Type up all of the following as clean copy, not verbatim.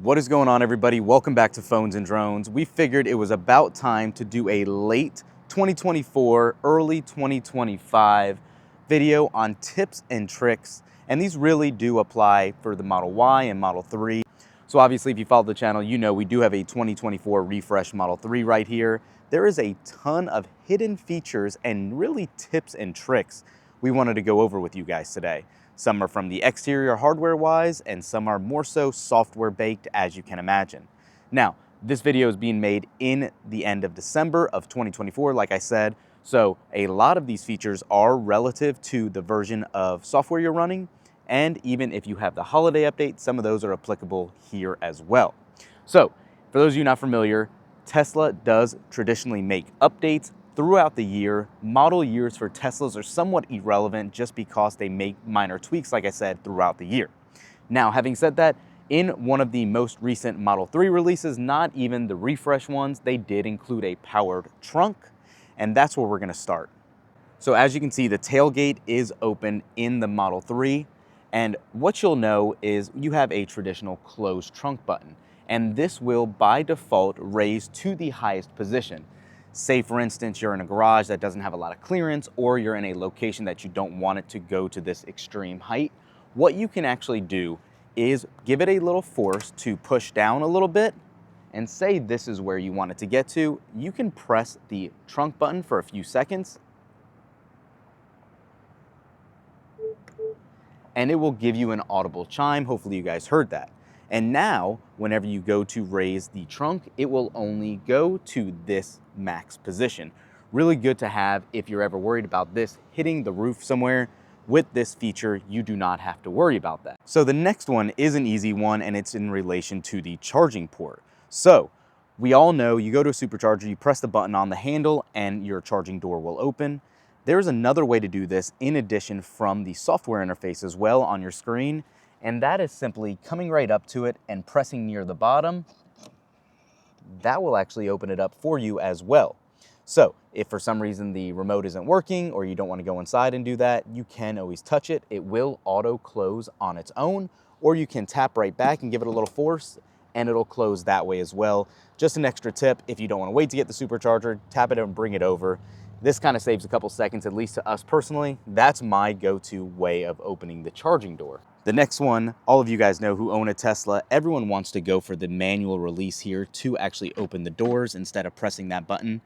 What is going on, everybody? Welcome back to Phones and Drones. We figured it was about time to do a late 2024, early 2025 video on tips and tricks. And these really do apply for the Model Y and Model 3. So obviously, if you follow the channel, you know we do have a 2024 refresh Model 3 right here. There is a ton of hidden features and really tips and tricks we wanted to go over with you guys today. Some are from the exterior hardware-wise, and some are more so software-baked, as you can imagine. Now, this video is being made in the end of December of 2024, like I said, so a lot of these features are relative to the version of software you're running, and even if you have the holiday update, some of those are applicable here as well. So, for those of you not familiar, Tesla does traditionally make updates throughout the year. Model years for Teslas are somewhat irrelevant just because they make minor tweaks, like I said, throughout the year. Now, having said that, in one of the most recent Model 3 releases, not even the refresh ones, they did include a powered trunk, and that's where we're gonna start. So as you can see, the tailgate is open in the Model 3, and what you'll know is you have a traditional closed trunk button, and this will by default raise to the highest position. Say for instance, you're in a garage that doesn't have a lot of clearance, or you're in a location that you don't want it to go to this extreme height. What you can actually do is give it a little force to push down a little bit, and say this is where you want it to get to. You can press the trunk button for a few seconds, and it will give you an audible chime. Hopefully you guys heard that. And now, whenever you go to raise the trunk, it will only go to this max position. Really good to have if you're ever worried about this hitting the roof somewhere. With this feature, you do not have to worry about that. So the next one is an easy one, and it's in relation to the charging port. So we all know you go to a supercharger, you press the button on the handle, and your charging door will open. There's another way to do this in addition from the software interface as well on your screen, and that is simply coming right up to it and pressing near the bottom. That will actually open it up for you as well. So if for some reason the remote isn't working or you don't want to go inside and do that, you can always touch it. It will auto close on its own, or you can tap right back and give it a little force and it'll close that way as well. Just an extra tip, if you don't want to wait to get the supercharger, tap it and bring it over. This kind of saves a couple seconds, at least to us personally. That's my go-to way of opening the charging door. The next one, all of you guys know who own a Tesla, everyone wants to go for the manual release here to actually open the doors instead of pressing that button.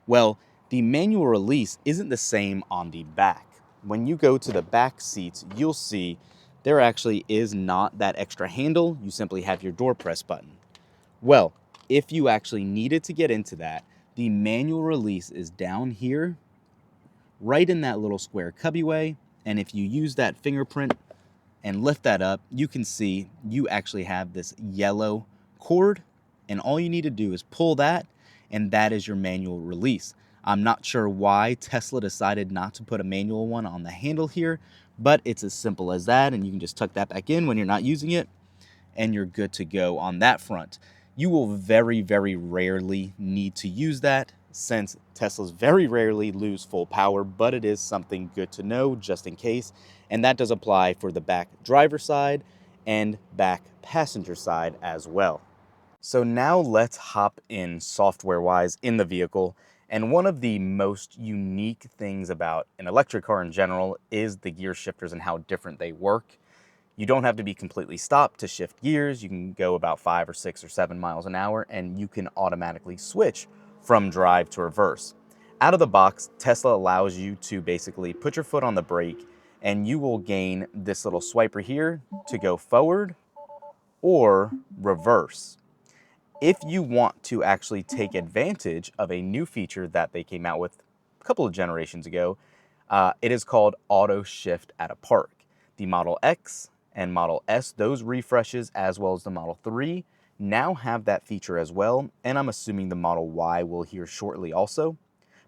Well, the manual release isn't the same on the back. When you go to the back seats, you'll see there actually is not that extra handle. You simply have your door press button. Well, if you actually needed to get into that, the manual release is down here, right in that little square cubby, and if you use that fingerprint and lift that up, you can see you actually have this yellow cord, and all you need to do is pull that, and that is your manual release. I'm not sure why Tesla decided not to put a manual one on the handle here, but it's as simple as that, and you can just tuck that back in when you're not using it, and you're good to go on that front. You will very, very rarely need to use that, since Teslas very rarely lose full power, but it is something good to know just in case. And that does apply for the back driver side and back passenger side as well. So now let's hop in software-wise in the vehicle. And one of the most unique things about an electric car in general is the gear shifters and how different they work. You don't have to be completely stopped to shift gears. You can go about 5 or 6 or 7 miles an hour, and you can automatically switch from drive to reverse. Out of the box, Tesla allows you to basically put your foot on the brake, and you will gain this little swiper here to go forward or reverse. If you want to actually take advantage of a new feature that they came out with a couple of generations ago, it is called Auto Shift at a Park. The Model X and Model S, those refreshes, as well as the Model 3, now have that feature as well, and I'm assuming the Model Y will here shortly also.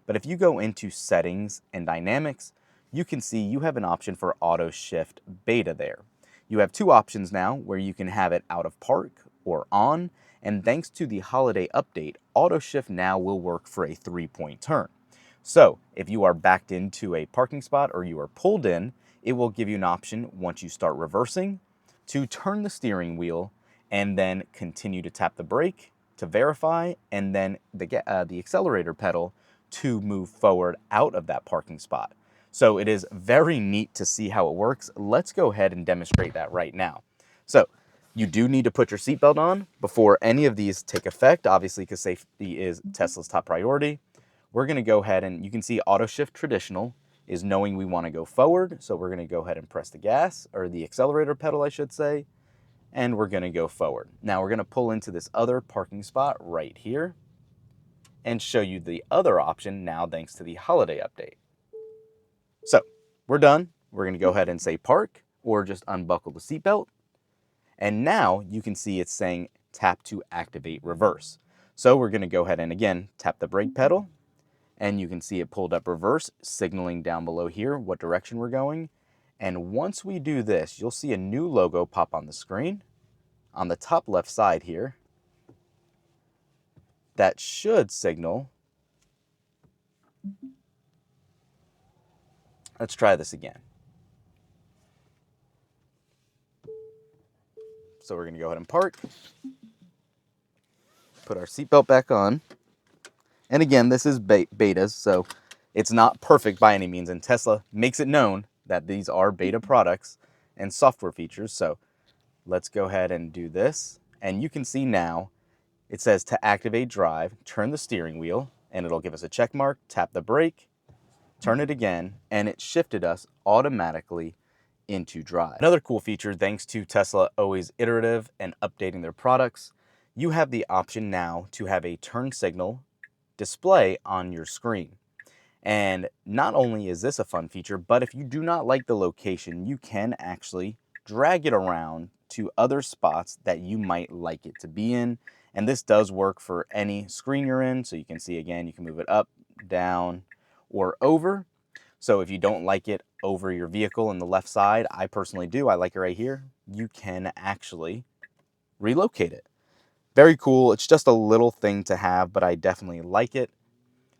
But if you go into Settings and Dynamics, you can see you have an option for Auto Shift Beta there. You have two options now where you can have it out of park or on, and thanks to the holiday update, Auto Shift now will work for a 3-point turn. So if you are backed into a parking spot or you are pulled in, it will give you an option once you start reversing to turn the steering wheel and then continue to tap the brake to verify, and then the accelerator pedal to move forward out of that parking spot. So it is very neat to see how it works. Let's go ahead and demonstrate that right now. So you do need to put your seatbelt on before any of these take effect, obviously, because safety is Tesla's top priority. We're going to go ahead and you can see auto shift traditional is knowing we want to go forward. So we're going to go ahead and press the gas, or the accelerator pedal, I should say, and we're going to go forward. Now we're going to pull into this other parking spot right here and show you the other option now thanks to the holiday update. So we're done. We're going to go ahead and say park or just unbuckle the seatbelt. And now you can see it's saying tap to activate reverse. So we're going to go ahead and again tap the brake pedal, and you can see it pulled up reverse, signaling down below here what direction we're going. And once we do this, you'll see a new logo pop on the screen on the top left side here that should signal. Let's try this again. So we're going to go ahead and park, put our seatbelt back on. And again, this is betas, so it's not perfect by any means. And Tesla makes it known that these are beta products and software features. So let's go ahead and do this. And you can see now it says to activate drive, turn the steering wheel, and it'll give us a check mark, tap the brake, turn it again, and it shifted us automatically into drive. Another cool feature, thanks to Tesla always iterative and updating their products, you have the option now to have a turn signal display on your screen. And not only is this a fun feature, but if you do not like the location, you can actually drag it around to other spots that you might like it to be in. And this does work for any screen you're in. So you can see again, you can move it up, down, or over. So if you don't like it over your vehicle in the left side, I personally do, I like it right here, you can actually relocate it. Very cool. It's just a little thing to have, but I definitely like it.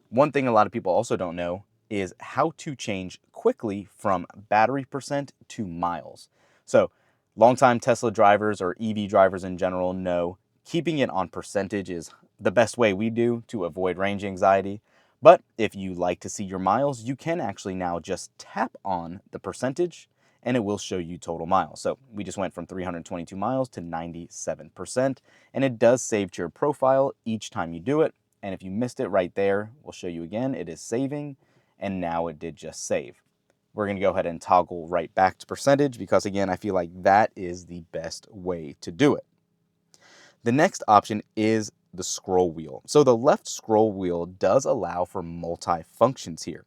One thing a lot of people also don't know is how to change quickly from battery percent to miles. So longtime Tesla drivers or EV drivers in general know keeping it on percentage is the best way we do to avoid range anxiety. But if you like to see your miles, you can actually now just tap on the percentage and it will show you total miles. So we just went from 322 miles to 97%, and it does save to your profile each time you do it. And if you missed it right there, we'll show you again, it is saving, and now it did just save. We're gonna go ahead and toggle right back to percentage because again, I feel like that is the best way to do it. The next option is the scroll wheel. So the left scroll wheel does allow for multi-functions here.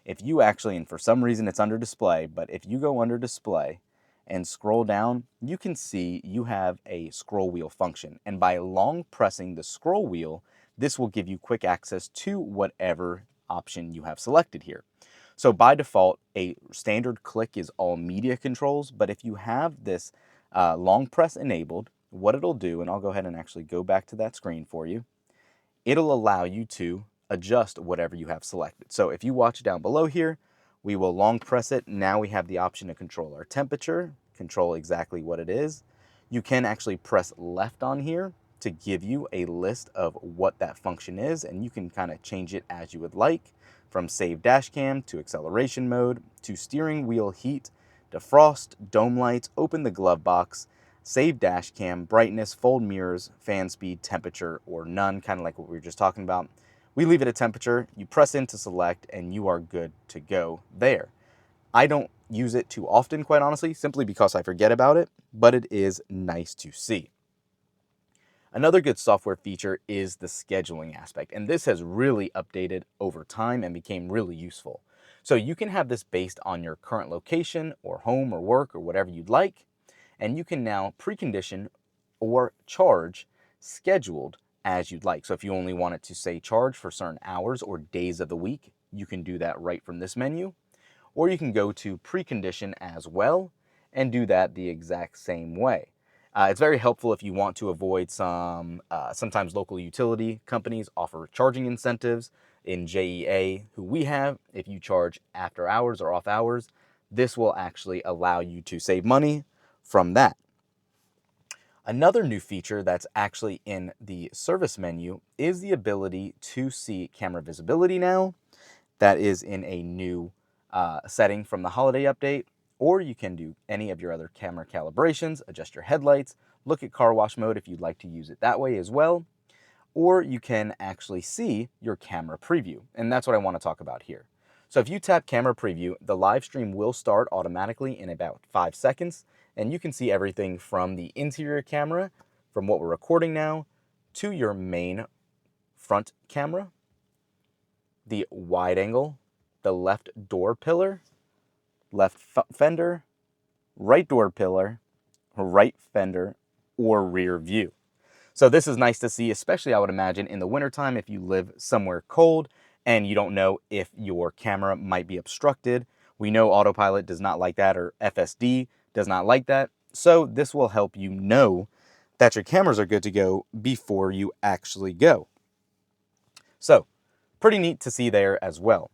If you actually, and for some reason it's under display, but if you go under display and scroll down, you can see you have a scroll wheel function. And by long pressing the scroll wheel, this will give you quick access to whatever option you have selected here. So by default, a standard click is all media controls, but if you have this long press enabled, what it'll do, and I'll go ahead and actually go back to that screen for you, it'll allow you to adjust whatever you have selected. So if you watch down below here, we will long press it. Now we have the option to control our temperature, control exactly what it is. You can actually press left on here to give you a list of what that function is, and you can kind of change it as you would like, from save dash cam to acceleration mode to steering wheel heat, defrost, dome lights, open the glove box, save dash cam, brightness, fold mirrors, fan speed, temperature, or none, kind of like what we were just talking about. We leave it at temperature, you press in to select, and you are good to go there. I don't use it too often, quite honestly, simply because I forget about it, but it is nice to see. Another good software feature is the scheduling aspect, and this has really updated over time and became really useful. So you can have this based on your current location or home or work or whatever you'd like, and you can now precondition or charge scheduled as you'd like. So if you only want it to say charge for certain hours or days of the week, you can do that right from this menu, or you can go to precondition as well and do that the exact same way. It's very helpful if you want to avoid sometimes local utility companies offer charging incentives. In JEA, who we have, if you charge after hours or off hours, this will actually allow you to save money from that. Another new feature that's actually in the service menu is the ability to see camera visibility now. That is in a new setting from the holiday update, or you can do any of your other camera calibrations, adjust your headlights, look at car wash mode if you'd like to use it that way as well, or you can actually see your camera preview, and that's what I want to talk about here. So if you tap camera preview, the live stream will start automatically in about 5 seconds, and you can see everything from the interior camera, from what we're recording now, to your main front camera, the wide angle, the left door pillar, left fender, right door pillar, right fender, or rear view. So this is nice to see, especially I would imagine in the wintertime if you live somewhere cold and you don't know if your camera might be obstructed. We know Autopilot does not like that, or FSD does not like that. So this will help you know that your cameras are good to go before you actually go. So pretty neat to see there as well.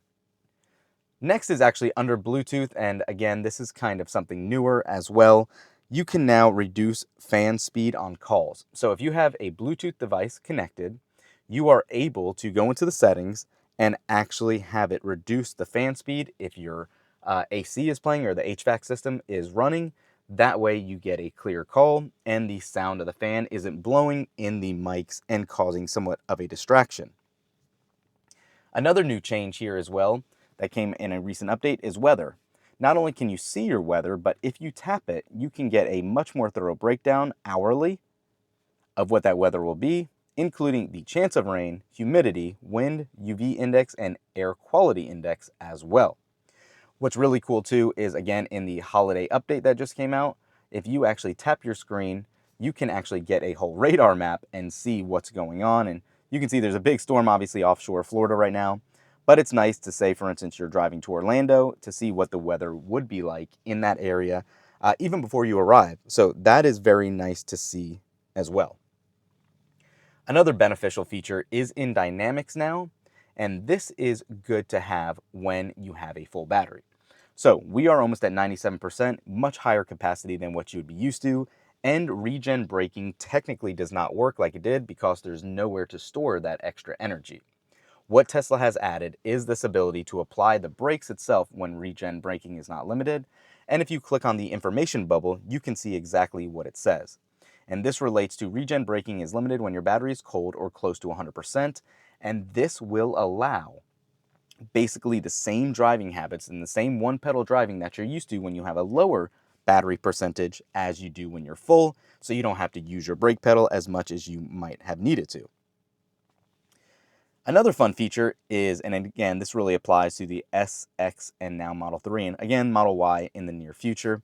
Next is actually under Bluetooth, and again, this is kind of something newer as well. You can now reduce fan speed on calls. So if you have a Bluetooth device connected, you are able to go into the settings and actually have it reduce the fan speed if your AC is playing or the HVAC system is running. That way you get a clear call and the sound of the fan isn't blowing in the mics and causing somewhat of a distraction. Another new change here as well that came in a recent update is weather. Not only can you see your weather, but if you tap it, you can get a much more thorough breakdown hourly of what that weather will be, including the chance of rain, humidity, wind, UV index, and air quality index as well. What's really cool too is, again, in the holiday update that just came out, if you actually tap your screen, you can actually get a whole radar map and see what's going on. And you can see there's a big storm obviously offshore Florida right now, but it's nice to say, for instance, you're driving to Orlando to see what the weather would be like in that area even before you arrive. So that is very nice to see as well. Another beneficial feature is in Dynamics now, and this is good to have when you have a full battery. So we are almost at 97%, much higher capacity than what you would be used to, and regen braking technically does not work like it did because there's nowhere to store that extra energy. What Tesla has added is this ability to apply the brakes itself when regen braking is not limited, and if you click on the information bubble, you can see exactly what it says. And this relates to regen braking is limited when your battery is cold or close to 100%, and this will allow basically the same driving habits and the same one-pedal driving that you're used to when you have a lower battery percentage as you do when you're full, so you don't have to use your brake pedal as much as you might have needed to. Another fun feature is, and again, this really applies to the S, X, and now Model 3, and again, Model Y in the near future.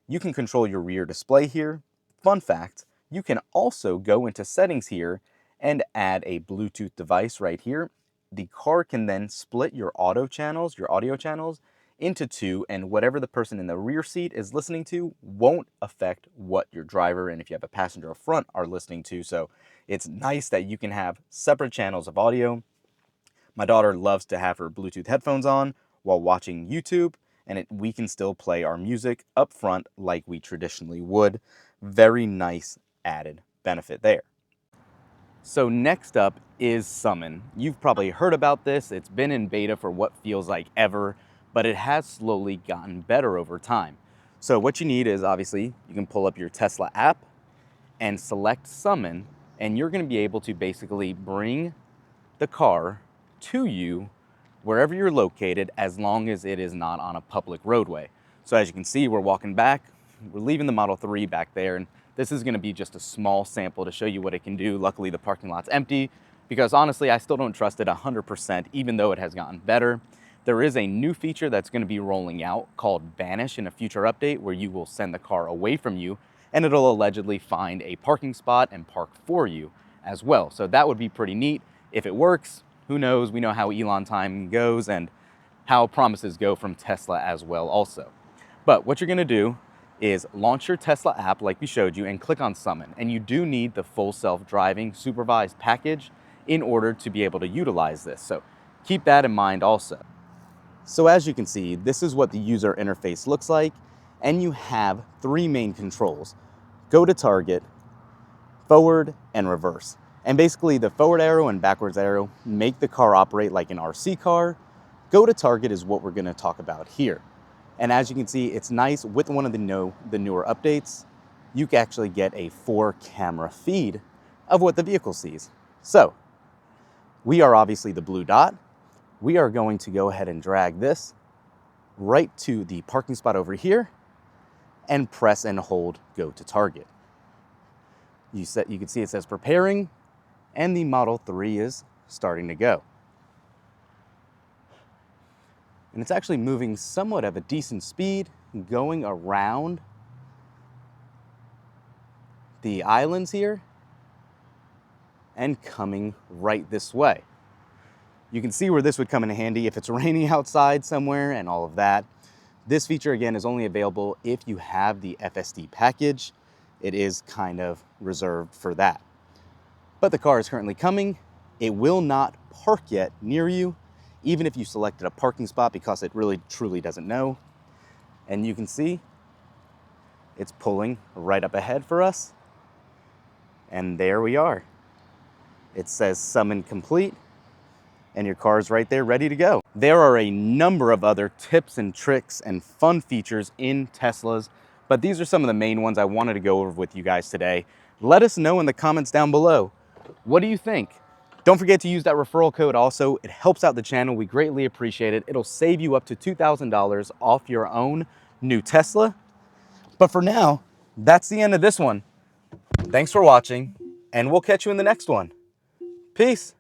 You can control your rear display here. Fun fact, you can also go into settings here and add a Bluetooth device right here. The car can then split your audio channels, into two, and whatever the person in the rear seat is listening to won't affect what your driver, and if you have a passenger up front, are listening to. So it's nice that you can have separate channels of audio. My daughter loves to have her Bluetooth headphones on while watching YouTube, and we can still play our music up front like we traditionally would. Very nice added benefit there. So next up is Summon. You've probably heard about this. It's been in beta for what feels like ever, but it has slowly gotten better over time. So what you need is, obviously, you can pull up your Tesla app and select Summon, and you're going to be able to basically bring the car to you wherever you're located, as long as it is not on a public roadway. So as you can see, we're walking back. We're leaving the Model 3 back there, and this is going to be just a small sample to show you what it can do. Luckily, the parking lot's empty because honestly, I still don't trust it 100%, even though it has gotten better. There is a new feature that's going to be rolling out called Vanish in a future update, where you will send the car away from you and it'll allegedly find a parking spot and park for you as well. So that would be pretty neat. If it works, who knows? We know how Elon time goes and how promises go from Tesla as well also. But what you're going to do is launch your Tesla app like we showed you and click on Summon. And you do need the full self-driving supervised package in order to be able to utilize this. So keep that in mind also. So as you can see, this is what the user interface looks like. And you have three main controls: go to target, forward and reverse. And basically the forward arrow and backwards arrow make the car operate like an RC car. Go to target is what we're gonna talk about here. And as you can see, it's nice with one of the newer updates, you can actually get a 4-camera feed of what the vehicle sees. So we are obviously the blue dot. We are going to go ahead and drag this right to the parking spot over here and press and hold go to target. You can see it says preparing and the Model 3 is starting to go. And it's actually moving somewhat of a decent speed, going around the islands here and coming right this way. You can see where this would come in handy if it's raining outside somewhere and all of that. This feature again is only available if you have the FSD package. It is kind of reserved for that. But the car is currently coming. It will not park yet near you, even if you selected a parking spot, because it really truly doesn't know. And you can see it's pulling right up ahead for us. And there we are. It says summon complete and your car is right there ready to go. There are a number of other tips and tricks and fun features in Teslas, but these are some of the main ones I wanted to go over with you guys today. Let us know in the comments down below. What do you think? Don't forget to use that referral code also. It helps out the channel. We greatly appreciate it. It'll save you up to $2,000 off your own new Tesla. But for now, that's the end of this one. Thanks for watching, and we'll catch you in the next one. Peace.